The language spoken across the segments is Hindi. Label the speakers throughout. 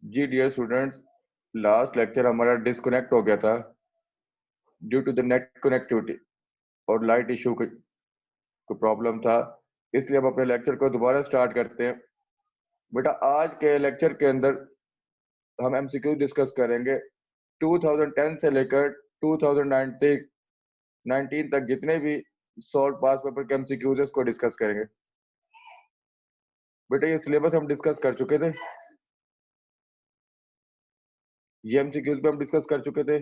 Speaker 1: जी डियर स्टूडेंट्स, लास्ट लेक्चर हमारा डिस्कनेक्ट हो गया था due to the net connectivity और लाइट इशू को प्रॉब्लम था, इसलिए हम अपने लेक्चर को दोबारा स्टार्ट करते हैं। बेटा आज के लेक्चर के अंदर हम एमसीक्यू डिस्कस करेंगे 2010 से लेकर 2019 तक जितने भी सॉल्व पास पेपर के एमसीक्यूज है उसको डिस्कस करेंगे। बेटा ये सिलेबस हम डिस्कस कर चुके थे, ये एमसीक्यूज पे हम डिस्कस कर चुके थे।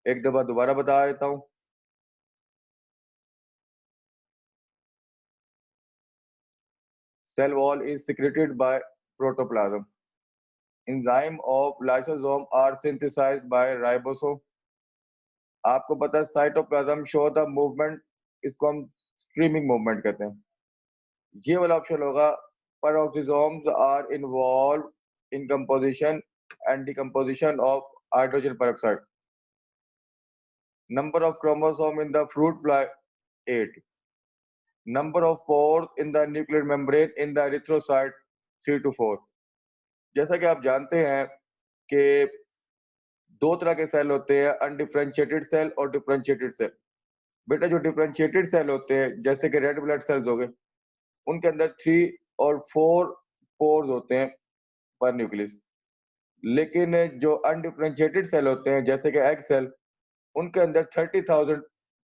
Speaker 1: एक दफा दोबारा बता देता हूँ। Cell wall is secreted by protoplasm. Enzyme of lysosome are synthesized by ribosome. आपको पता है साइटोप्लाज्म शो द मूवमेंट, इसको हम स्ट्रीमिंग मूवमेंट कहते हैं। ये वाला ऑप्शन होगा peroxisomes are involved in composition and decomposition of hydrogen peroxide. Number of chromosome in the fruit fly 8. Number of pores in the nuclear membrane in the erythrocyte 3 to 4. जैसा कि आप जानते हैं कि दो तरह के सेल होते हैं, अनडिफरेंशिएटेड सेल और डिफरेंशिएटेड सेल। बेटा जो डिफरेंशिएटेड सेल होते हैं जैसे कि रेड ब्लड सेल्स हो गए, उनके अंदर 3 और 4 पोर्स होते हैं पर न्यूक्लियस। लेकिन जो अनडिफरेंशिएटेड सेल होते हैं जैसे कि एग सेल, उनके अंदर 30,000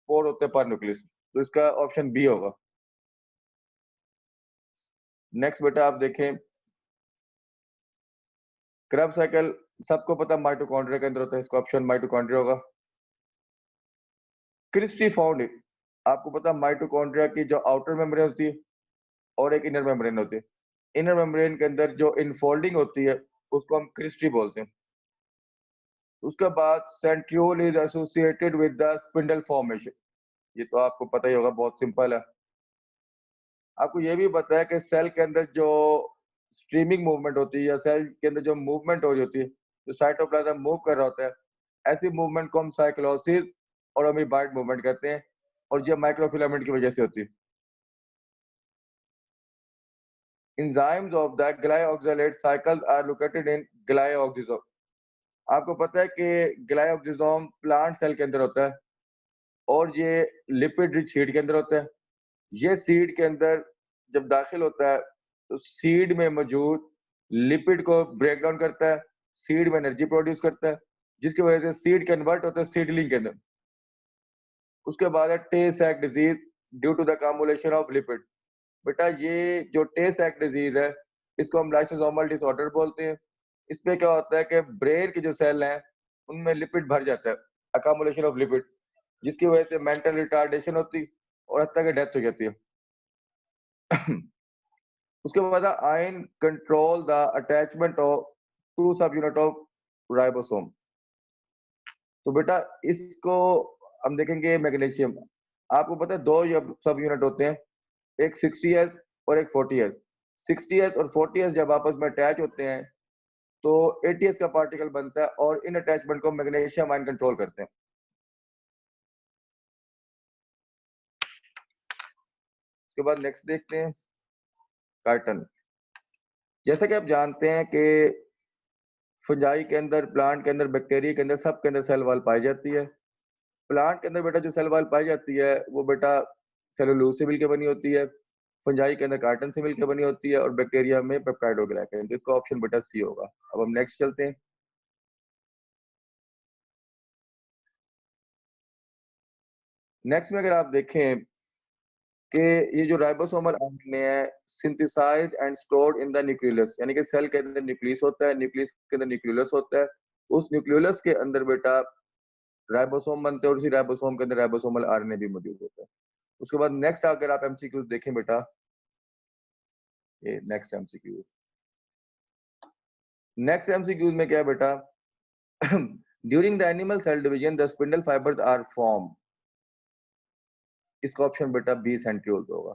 Speaker 1: पोर होते हैं पर न्यूक्लियस। तो इसका ऑप्शन बी होगा। नेक्स्ट बेटा आप देखें, क्रेब्स साइकिल सबको पता माइटोकॉन्ड्रिया के अंदर होता है, इसका ऑप्शन माइटोकॉन्ड्रिया होगा। क्रिस्टी फाउंड, आपको पता माइटोकॉन्ड्रिया की जो आउटर मेम्ब्रेन होती है और एक इनर मेम्ब्रेन होती है। इनर मेम्ब्रेन के अंदर जो इनफोल्डिंग होती है उसको हम क्रिस्टी बोलते हैं। उसके बाद centriole is associated with the spindle formation. ये तो आपको पता ही होगा, बहुत सिंपल है। आपको ये भी पता है कि सेल के अंदर जो स्ट्रीमिंग मूवमेंट होती है या सेल के अंदर जो मूवमेंट हो रही होती है, जो साइटोप्लाज्म मूव कर रहा होता है, ऐसी मूवमेंट को हम साइक्लोसिस और अमीबाइड मूवमेंट कहते हैं और ये माइक्रोफिलामेंट की वजह से होती है। Enzymes of the glyoxylate cycles are located in glyoxysome. आपको पता है कि ग्लायोक्सिजोम प्लांट सेल के अंदर होता है और ये लिपिड रिच सीड के अंदर होता है। ये सीड के अंदर जब दाखिल होता है तो सीड में मौजूद लिपिड को ब्रेक डाउन करता है, सीड में एनर्जी प्रोड्यूस करता है, जिसकी वजह से सीड कन्वर्ट होता है सीडलिंग के अंदर। उसके बाद है Tay Sachs disease due to the cumulation of lipid. बेटा ये जो टे सैक डिजीज है इसको हम लाइसोसोमल डिसऑर्डर बोलते हैं। इसमें क्या होता है कि ब्रेन के जो सेल हैं उनमें लिपिड भर जाता है, अकामुलेशन ऑफ लिपिड, जिसकी वजह से मेंटल रिटार्डेशन होती और हत्या की डेथ हो जाती है। उसके बाद ion control the attachment of two subunit of ribosome. तो बेटा इसको हम देखेंगे मैग्नीशियम। आपको पता है दो सब यूनिट होते हैं, एक 60S और एक 40S। 60S और 40S जब आपस में अटैच होते हैं तो 80S का पार्टिकल बनता है और इन अटैचमेंट को मैग्नीशियम आयन कंट्रोल करते हैं। उसके बाद नेक्स्ट देखते हैं कार्टन। जैसा कि आप जानते हैं कि फंजाई के अंदर, प्लांट के अंदर, बैक्टीरिया के अंदर, सब के अंदर सेल वॉल पाई जाती है। प्लांट के अंदर बेटा जो सेल वॉल पाई जाती है वो बेटा सेलुलोज से मिलकर बनी होती है, फंजाई के अंदर कार्टन से मिलकर बनी होती है और बैक्टीरिया में पेप्टाइडोग्लाइकन। तो इसका ऑप्शन बेटा सी होगा। अब हम नेक्स्ट चलते हैं। नेक्स्ट में अगर आप देखें कि ये जो राइबोसोमल आरएनए है synthesized and stored in the nucleus, यानी कि सेल के अंदर न्यूक्लियस होता है, न्यूक्लियस के अंदर न्यूक्लियोलस होता है। उस न्यूक्लियोलस के अंदर बेटा राइबोसोम बनते हैं और इसी राइबोसोम के अंदर राइबोसोमल आरएनए भी मौजूद होता है। उसके बाद नेक्स्ट अगर आप एमसीक्यूज देखें बेटा, ये नेक्स्ट एमसीक्यूज, नेक्स्ट एमसीक्यूज में क्या है बेटा, during the animal cell division the spindle fibres are form. इसका ऑप्शन बेटा बी सेंट्रियोल्स होगा।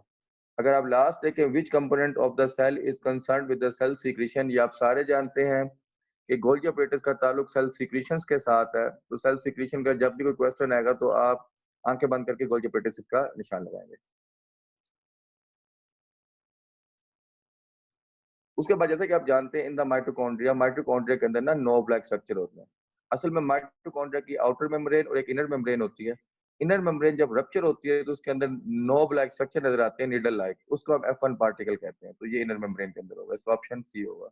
Speaker 1: अगर आप लास्ट देखें, which component of the cell is concerned with the cell secretion, ये आप सारे जानते हैं कि गोल्गी ऑपरेटर्स का ताल्लुक सेल सीक्रेशंस के साथ है। तो सेल सीक्रेशन का जब भी कोई क्वेश्चन आएगा तो आप आंखें बंद करके गोल्गी ऑपरेटर्स का निशान लगाएंगे। उसके बाद जैसे कि आप जानते हैं इन द माइटोकॉन्ड्रिया के अंदर ना 9 ब्लैक स्ट्रक्चर होते हैं। असल में माइटोकॉन्ड्रिया की आउटर मेम्ब्रेन और एक इनर मेम्ब्रेन होती है। इनर मेम्ब्रेन जब रप्चर होती है तो उसके अंदर 9 ब्लैक स्ट्रक्चर नजर आते हैं नीडल लाइक, उसको हम F1 पार्टिकल कहते हैं। तो ये इनर मेम्ब्रेन के अंदर होगा, इसका ऑप्शन सी होगा।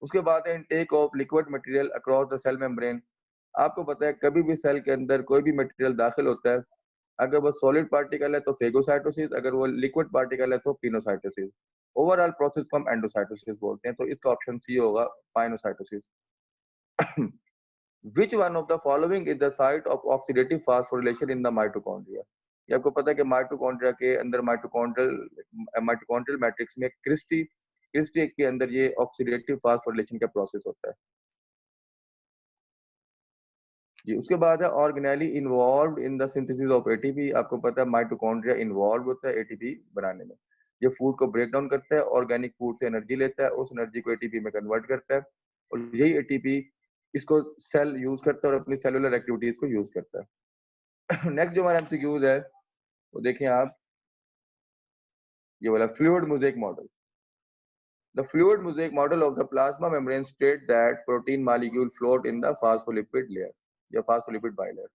Speaker 1: उसके बाद है intake of liquid material across the cell membrane. आपको पता है कभी भी सेल के अंदर कोई भी मटेरियल दाखिल होता है, अगर वो सॉलिड पार्टिकल है तो फेगोसाइटोसिस, अगर वो लिक्विड पार्टिकल है तो पिनोसाइटोसिस। ओवरऑल प्रोसेस को हम एंडोसाइटोसिस बोलते हैं, तो इसका ऑप्शन सी होगा, pinocytosis. Which one of the following is the site of oxidative phosphorylation in the mitochondria? ये आपको पता है कि माइटोकॉन्ड्रिया के अंदर माइटोकॉन्ड्रियल मैट्रिक्स में क्रिस्टी के अंदर ये ऑक्सीडेटिव फास्फोरिलेशन का प्रोसेस होता है जी। उसके बाद है organelle involve in the synthesis of ATP. आपको पता है माइटोकॉन्ड्रिया इन्वॉल्व होता है एटीपी बनाने में। ये फूड को ब्रेक डाउन करता है, ऑर्गेनिक फूड से एनर्जी लेता है, उस एनर्जी को एटीपी में कन्वर्ट करता है और यही एटीपी इसको सेल यूज करता है और अपनी सेलुलर एक्टिविटीज को यूज करता है। नेक्स्ट जो हमारा एमसीक्यूज है वो देखें आप, ये वाला fluid mosaic model. The fluid mosaic model of the plasma membrane state that protein molecule float in the phospholipid layer या phospholipid bilayer.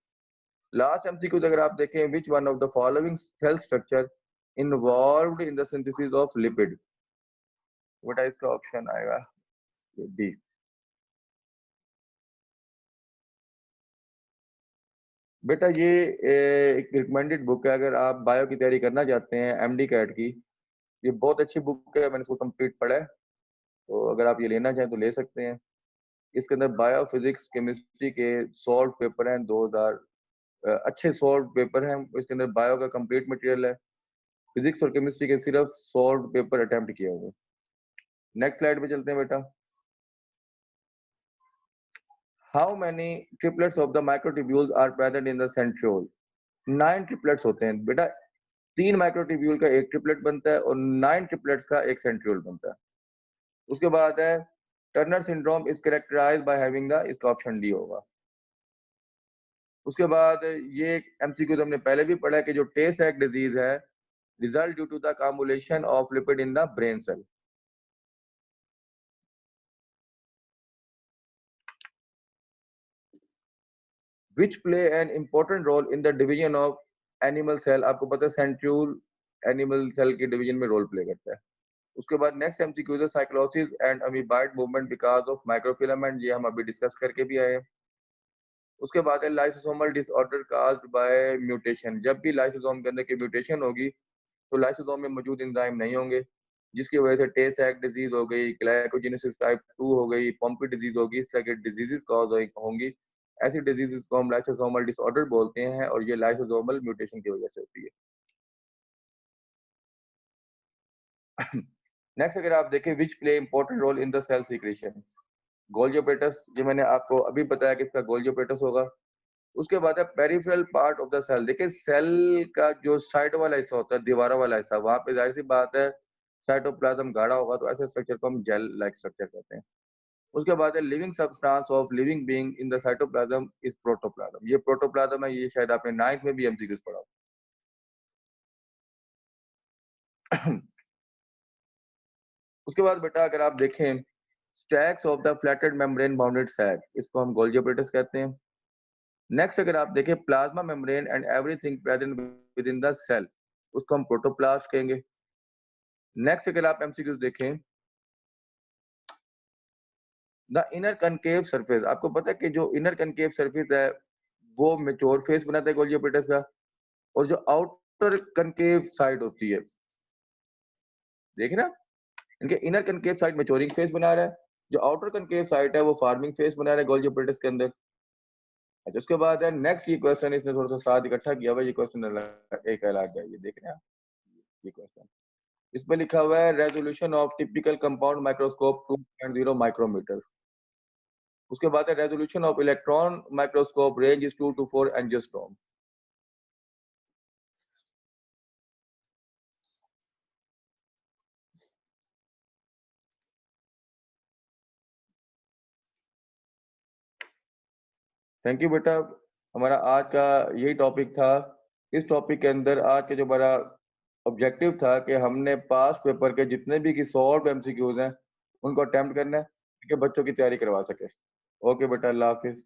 Speaker 1: Last MCQ अगर आप देखें, which one of the following cell structure involved in the synthesis of lipid? बेटा इसका ऑप्शन आएगा डी। बेटा ये एक रिकमेंडेड बुक है, अगर आप बायो की तैयारी करना चाहते हैं एमडी कैट की, ये बहुत अच्छी बुक है, मैंने इसको कंप्लीट पढ़ा है, तो अगर आप ये लेना चाहें तो ले सकते हैं। इसके अंदर बायो फिजिक्स केमिस्ट्री के सॉल्व पेपर हैं 2000 अच्छे सॉल्व पेपर हैं। इसके अंदर बायो का कंप्लीट मटेरियल है, फिजिक्स और केमिस्ट्री के सिर्फ सॉल्व पेपर अटेम्प्ट किए हुए। नेक्स्ट स्लाइड पे चलते हैं बेटा। How many triplets of the microtubules are present in the centriole? 9 triplets होते हैं बेटा। 3 माइक्रोट्यूब्यूल का एक ट्रिपलेट बनता है और 9 ट्रिपलेट्स का एक सेंट्रियोल बनता है। उसके बाद है Turner syndrome is characterized by having the, इसका ऑप्शन डी होगा। उसके बाद ये एमसीक्यू हमने पहले भी पढ़ा है कि जो टे सैक डिजीज है result due to the accumulation of lipid in the brain cell. Which play an important role in the division of animal cell? आपको पता है सेंट्रियोल एनिमल सेल के डिवीजन में रोल प्ले करता है। उसके बाद नेक्स्ट एमसीक्यू है cyclosis and amoeboid movement because of microfilament, ये हम अभी डिस्कस करके भी आए हैं। उसके बाद है lysosomal disorder caused by mutation. जब भी लाइसोसोम के अंदर की म्यूटेशन होगी तो लाइसोसोम में मौजूद एंजाइम नहीं होंगे, जिसकी वजह से टे सैक डिजीज हो गई, ग्लाइकोजेनेसिस टाइप 2 हो गई, पॉम्पी डिजीज होगी, इस तरह की डिजीजेस कॉज होंगी। ऐसी डिजीजेस को हम लाइसोसोमल डिसऑर्डर बोलते हैं और ये लाइसोसोमल म्यूटेशन की वजह से होती है। नेक्स्ट अगर आप देखें, which play important role in the cell secretion? Golgi apparatus, जो मैंने आपको अभी बताया कि इसका गोल्गी एपेटस होगा। उसके बाद है peripheral part of the cell. देखिए सेल का जो साइड वाला हिस्सा होता है, दीवारों वाला हिस्सा, वहां पे जाहिर सी बात है साइटोप्लाज्म गाढ़ा होगा, तो ऐसे स्ट्रक्चर को हम जेल लाइक स्ट्रक्चर कहते हैं। उसके बाद है living substance of living being in the cytoplasm is protoplasm. ये प्रोटोप्लाज्म है, ये शायद आपने 9th में भी एमसीक्यूज पढ़ा हो। उसके बाद बेटा अगर आप देखें stacks of the flatted membrane bounded sac, इसको हम गोल्गी एपेटस कहते हैं। नेक्स्ट अगर आप देखें plasma membrane and everything present within the cell, उसको हम प्रोटोप्लास्ट कहेंगे। नेक्स्ट अगर आप एमसीक्यूज देखें, द इनर कनकेव सरफेस, आपको पता है कि जो इनर कनकेव सरफेस है वो मेच्योर फेस बनाता है गोल्गी एपेटस का, और जो आउटर कनकेव साइड होती है, देखिए ना, इनके inner concave side maturing face बना रहा है, जो आउटर कनकेव साइड है वो फार्मिंग फेस बना रहा है गोल्गी एपेटस के अंदर। अच्छा उसके बाद है नेक्स्ट, ये क्वेश्चन इसने थोड़ा सा साथ इकट्ठा किया हुआ, ये क्वेश्चन एक अलग है, ये देख रहे हैं आप, ये क्वेश्चन इसमें लिखा हुआ है resolution of typical compound microscope 2.0 micrometer. उसके बाद है resolution of electron microscope range is 2 to 4 angstrom. Thank you बेटा। हमारा आज का यही टॉपिक था। इस टॉपिक के अंदर आज के जो हमारा ऑब्जेक्टिव था कि हमने पास पेपर के जितने भी की सॉल्व एमसीक्यूज हैं उनको अटेम्प्ट करना है कि बच्चों की तैयारी करवा सके। ओके बेटा, अल्लाह हाफ़िज़।